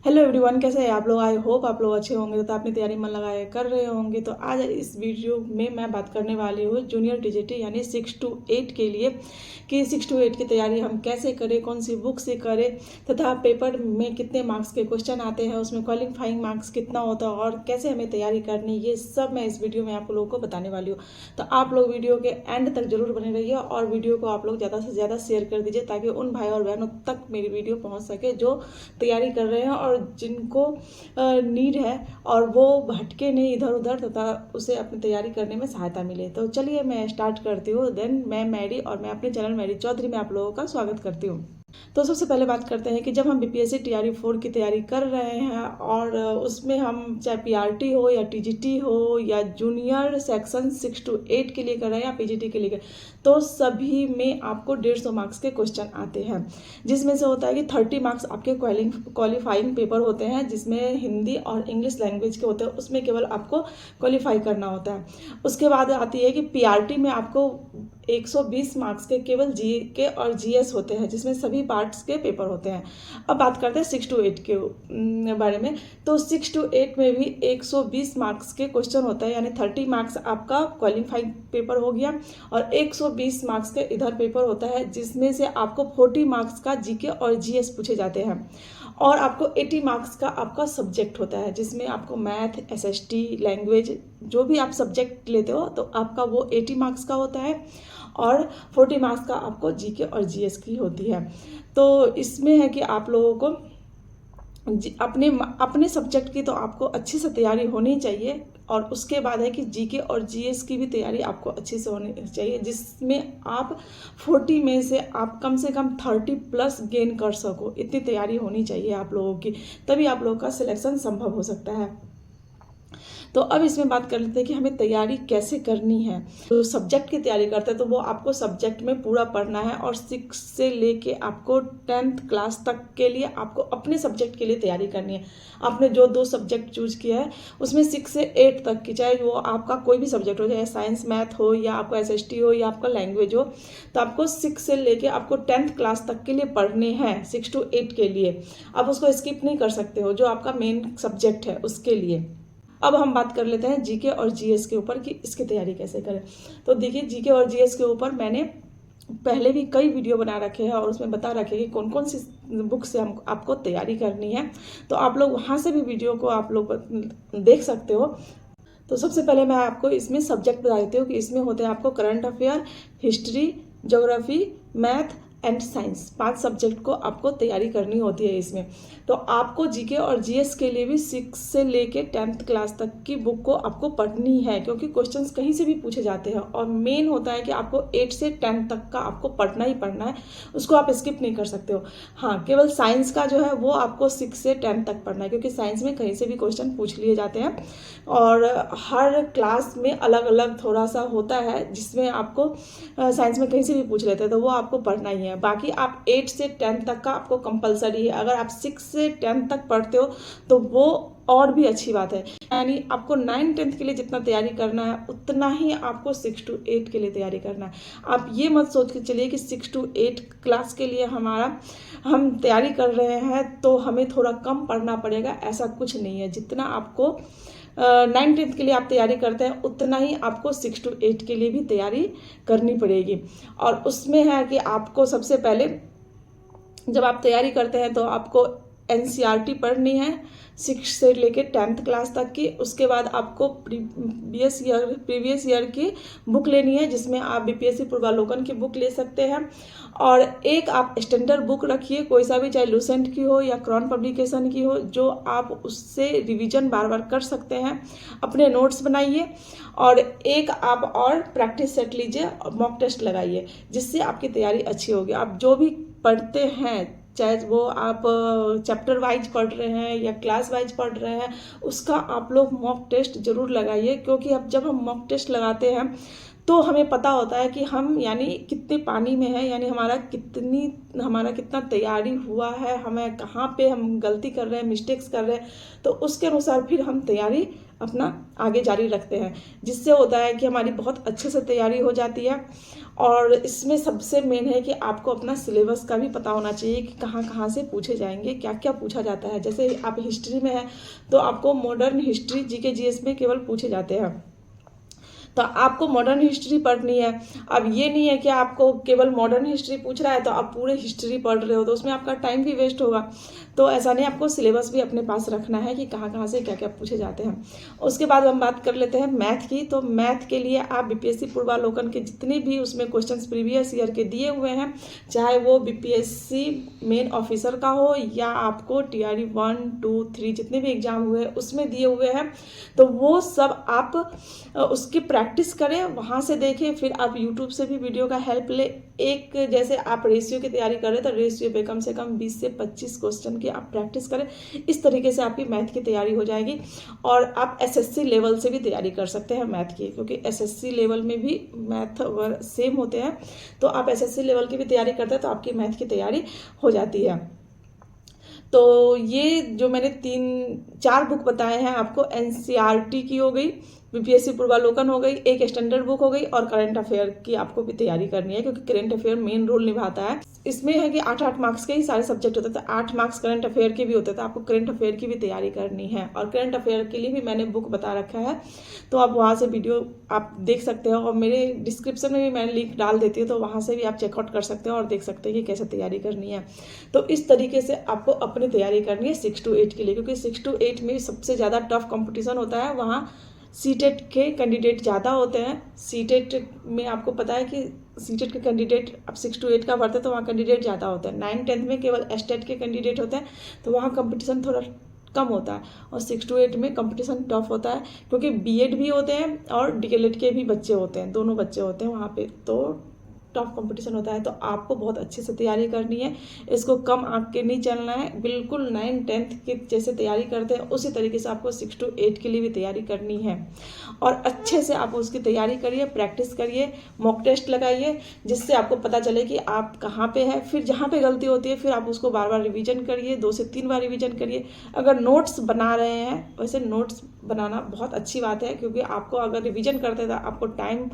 Hello everyone, कैसे हैं आप लोग। आई होप आप लोग अच्छे होंगे तो अपनी तैयारी मन लगाए कर रहे होंगे। तो आज इस वीडियो में मैं बात करने वाली हूँ जूनियर टीजीटी यानी 6 to 8 के लिए कि 6 to 8 की तैयारी हम कैसे करें, कौन सी बुक से करें तथा पेपर में कितने मार्क्स के क्वेश्चन आते हैं, उसमें क्वालिफाइंग मार्क्स कितना होता है और कैसे हमें तैयारी करनी, ये सब मैं इस वीडियो में आप लोगों को बताने वाली हूँ। तो आप लोग वीडियो के एंड तक जरूर बने रहिए और वीडियो को आप लोग ज़्यादा से ज़्यादा शेयर कर दीजिए ताकि उन भाई और बहनों तक मेरी वीडियो पहुँच सके जो तैयारी कर रहे हैं और जिनको नीड है और वो भटके नहीं इधर उधर तथा उसे अपनी तैयारी करने में सहायता मिले। तो चलिए मैं स्टार्ट करती हूँ। देन मैं मैरी और मैं अपने चैनल मैरी चौधरी में आप लोगों का स्वागत करती हूँ। तो सबसे पहले बात करते हैं कि जब हम बीपीएससी टीआरई 4 की तैयारी कर रहे हैं और उसमें हम चाहे पीआरटी हो या टीजीटी हो या जूनियर सेक्शन 6 to 8 के लिए कर रहे हैं या पीजीटी के लिए कर, तो सभी में आपको 150 मार्क्स के क्वेश्चन आते हैं, जिसमें से होता है कि 30 मार्क्स आपके क्वालिफाइंग पेपर होते हैं जिसमें हिंदी और इंग्लिश लैंग्वेज के होते हैं, उसमें केवल आपको क्वालिफाई करना होता है। उसके बाद आती है कि पीआरटी में आपको 120 मार्क्स के केवल जीके और जीएस होते हैं जिसमें सभी पार्ट्स के पेपर होते हैं। अब बात करते हैं 6 to 8 के बारे में। तो 6 to 8 में भी 120 मार्क्स के क्वेश्चन होता है, यानी 30 मार्क्स आपका क्वालिफाइंग पेपर हो गया और 120 मार्क्स के इधर पेपर होता है जिसमें से आपको 40 मार्क्स का जीके और जीएस पूछे जाते हैं और आपको 80 मार्क्स का आपका सब्जेक्ट होता है जिसमें आपको मैथ, एसएसटी, लैंग्वेज जो भी आप सब्जेक्ट लेते हो तो आपका वो 80 मार्क्स का होता है और 40 मार्क्स का आपको जीके और जीएस की होती है। तो इसमें है कि आप लोगों को अपने अपने सब्जेक्ट की तो आपको अच्छी से तैयारी होनी चाहिए और उसके बाद है कि जीके और जीएस की भी तैयारी आपको अच्छे से होनी चाहिए जिसमें आप 40 में से आप कम से कम 30+ गेन कर सको। इतनी तैयारी होनी चाहिए आप लोगों की, तभी आप लोगों का सिलेक्शन संभव हो सकता है। तो अब इसमें बात कर लेते हैं कि हमें तैयारी कैसे करनी है। तो सब्जेक्ट की तैयारी करते हैं तो वो आपको सब्जेक्ट में पूरा पढ़ना है और 6 से लेके आपको 10th क्लास तक के लिए आपको अपने सब्जेक्ट के लिए तैयारी करनी है। आपने जो 2 सब्जेक्ट चूज किया है उसमें 6 से 8 तक की, चाहे वो आपका कोई भी सब्जेक्ट हो, चाहे साइंस मैथ हो या आपका एसएसटी हो या आपका लैंग्वेज हो, तो आपको 6 से लेके आपको 10th क्लास तक के लिए पढ़ने हैं 6 to 8 के लिए। आप उसको स्किप नहीं कर सकते हो, जो आपका मेन सब्जेक्ट है उसके लिए। अब हम बात कर लेते हैं जीके और जीएस के ऊपर कि इसकी तैयारी कैसे करें। तो देखिए, जीके और जीएस के ऊपर मैंने पहले भी कई वीडियो बना रखे हैं और उसमें बता रखे कि कौन कौन सी बुक से हम आपको तैयारी करनी है, तो आप लोग वहाँ से भी वीडियो को आप लोग देख सकते हो। तो सबसे पहले मैं आपको इसमें सब्जेक्ट बता देती हूँ कि इसमें होते हैं आपको current affair, history, geography, math and science. 5 subject को आपको तैयारी करनी होती है इसमें। तो आपको जीके और जीएस के लिए भी 6 से लेके 10th क्लास तक की बुक को आपको पढ़नी है क्योंकि क्वेश्चंस कहीं से भी पूछे जाते हैं और मेन होता है कि आपको 8 से 10 तक का आपको पढ़ना ही पढ़ना है, उसको आप स्किप नहीं कर सकते हो। हाँ, केवल साइंस का जो है वो आपको 6 से 10 तक पढ़ना है क्योंकि साइंस में कहीं से भी क्वेश्चन पूछ लिए जाते हैं और हर क्लास में अलग अलग थोड़ा सा होता है जिसमें आपको साइंस में कहीं से भी पूछ लेते हैं, तो वो आपको पढ़ना ही है। बाकी आप 8 से 10 तक का आपको कंपलसरी है। अगर आप 6 से 10 तक पढ़ते हो तो वो और भी अच्छी बात है, यानी आपको 9th-10th के लिए जितना तैयारी करना है उतना ही आपको 6 to 8 के लिए तैयारी करना है। आप ये मत सोच के चलिए कि 6 to 8 क्लास के लिए हम तैयारी कर रहे हैं तो हमें थोड़ा कम पढ़ना पड़ेगा, ऐसा कुछ नहीं है। जितना आपको 9th-10th के लिए आप तैयारी करते हैं उतना ही आपको 6 to 8 के लिए भी तैयारी करनी पड़ेगी। और उसमें है कि आपको सबसे पहले जब आप तैयारी करते हैं तो आपको एनसीईआरटी पढ़नी है 6 से लेके 10th क्लास तक की। उसके बाद आपको प्रीवियस ईयर की बुक लेनी है जिसमें आप बीपीएससी पूर्वालोकन की बुक ले सकते हैं और एक आप स्टैंडर्ड बुक रखिए, कोई सा भी, चाहे लूसेंट की हो या क्रॉन पब्लिकेशन की हो, जो आप उससे रिवीजन बार बार कर सकते हैं। अपने नोट्स बनाइए और एक आप और प्रैक्टिस सेट लीजिए और मॉक टेस्ट लगाइए जिससे आपकी तैयारी अच्छी होगी। आप जो भी पढ़ते हैं, चाहे वो आप चैप्टर वाइज पढ़ रहे हैं या क्लास वाइज पढ़ रहे हैं, उसका आप लोग मॉक टेस्ट जरूर लगाइए क्योंकि अब जब हम मॉक टेस्ट लगाते हैं तो हमें पता होता है कि हम यानी कितने पानी में है, यानी हमारा कितना तैयारी हुआ है, हमें कहाँ पे हम गलती कर रहे हैं, मिस्टेक्स कर रहे हैं, तो उसके अनुसार फिर हम तैयारी अपना आगे जारी रखते हैं, जिससे होता है कि हमारी बहुत अच्छे से तैयारी हो जाती है और इसमें सबसे मेन है कि आपको अपना सिलेबस का भी पता होना चाहिए कि कहाँ कहाँ से पूछे जाएंगे, क्या क्या पूछा जाता है। जैसे आप हिस्ट्री में है तो आपको मॉडर्न हिस्ट्री जीके जीएस में केवल पूछे जाते हैं, तो आपको मॉडर्न हिस्ट्री पढ़नी है। अब ये नहीं है कि आपको केवल मॉडर्न हिस्ट्री पूछ रहा है तो आप पूरे हिस्ट्री पढ़ रहे हो, तो उसमें आपका टाइम भी वेस्ट होगा। तो ऐसा नहीं, आपको सिलेबस भी अपने पास रखना है कि कहाँ कहाँ से क्या क्या पूछे जाते हैं। उसके बाद हम बात कर लेते हैं मैथ की। तो मैथ के लिए आप बीपीएससी पूर्वालोकन के जितने भी उसमें क्वेश्चंस प्रीवियस ईयर के दिए हुए हैं, चाहे वो बीपीएससी मेन ऑफिसर का हो या आपको टीआरई 1, 2, 3 जितने भी एग्जाम हुए उसमें दिए हुए हैं, तो वो सब आप उसकी प्रैक्टिस करें, वहाँ से देखें। फिर आप यूट्यूब से भी वीडियो का हेल्प ले। एक जैसे आप रेशियो की तैयारी कर रहे तो रेशियो पे कम से कम 20 से 25 क्वेश्चन की आप प्रैक्टिस करें। इस तरीके से आपकी मैथ की तैयारी हो जाएगी। और आप एसएससी लेवल से भी तैयारी कर सकते हैं मैथ की, क्योंकि एसएससी लेवल में भी मैथ सेम होते हैं। तो आप एसएससी लेवल की भी तैयारी करते हैं तो आपकी मैथ की तैयारी हो जाती है। तो ये जो मैंने 3-4 बुक बताए हैं आपको, एनसीईआरटी की हो गई, बीपीएससी पूर्वालोकन हो गई, एक स्टैंडर्ड बुक हो गई, और करंट अफेयर की आपको भी तैयारी करनी है, क्योंकि करंट अफेयर मेन रोल निभाता है। इसमें है कि 8-8 मार्क्स के ही सारे सब्जेक्ट होते थे, 8 मार्क्स करंट अफेयर के भी होते थे। आपको करंट अफेयर की भी तैयारी करनी है, और करंट अफेयर के लिए भी मैंने बुक बता रखा है, तो आप वहाँ से वीडियो आप देख सकते हो, और मेरे डिस्क्रिप्शन में भी मैं लिंक डाल देती हूँ, तो वहाँ से भी आप चेकआउट कर सकते हो और देख सकते हैं कि कैसे तैयारी करनी है। तो इस तरीके से आपको अपनी तैयारी करनी है 6 to 8 के लिए, क्योंकि 6 to 8 में सबसे ज़्यादा टफ कंपटीशन होता है। वहाँ सीटेट के कैंडिडेट ज़्यादा होते हैं। सीटेट में आपको पता है कि सीटेट के कैंडिडेट अब 6 to 8 का भरते हैं तो वहाँ कैंडिडेट ज़्यादा होते हैं। 9-10 में केवल एस्टेट के कैंडिडेट होते हैं, तो वहाँ कंपटीशन थोड़ा कम होता है। और 6 to 8 में कंपटीशन टफ होता है, क्योंकि बीएड भी होते हैं और डीएलएड के भी बच्चे होते हैं, दोनों बच्चे होते हैं वहाँ पे, तो टफ कंपटीशन होता है। तो आपको बहुत अच्छे से तैयारी करनी है, इसको कम आंक के नहीं चलना है, बिल्कुल 9-10 के जैसे तैयारी करते हैं उसी तरीके से आपको 6 to 8 के लिए भी तैयारी करनी है। और अच्छे से आप उसकी तैयारी करिए, प्रैक्टिस करिए, मॉक टेस्ट लगाइए, जिससे आपको पता चले कि आप कहाँ पे है। फिर जहाँ पे गलती होती है फिर आप उसको बार बार रिवीजन करिए, 2 से 3 बार रिवीजन करिए। अगर नोट्स बना रहे हैं, वैसे नोट्स बनाना बहुत अच्छी बात है, क्योंकि आपको अगर रिवीजन करते हैं तो आपको टाइम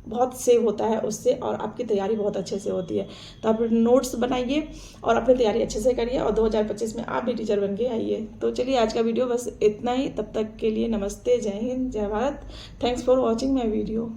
बहुत सेव होता है उससे, और आपकी तैयारी बहुत अच्छे से होती है। तो आप नोट्स बनाइए और अपनी तैयारी अच्छे से करिए, और 2025 में आप भी टीचर बन के आइए। तो चलिए आज का वीडियो बस इतना ही, तब तक के लिए नमस्ते, जय हिंद, जय Bharat. Thanks for watching my video.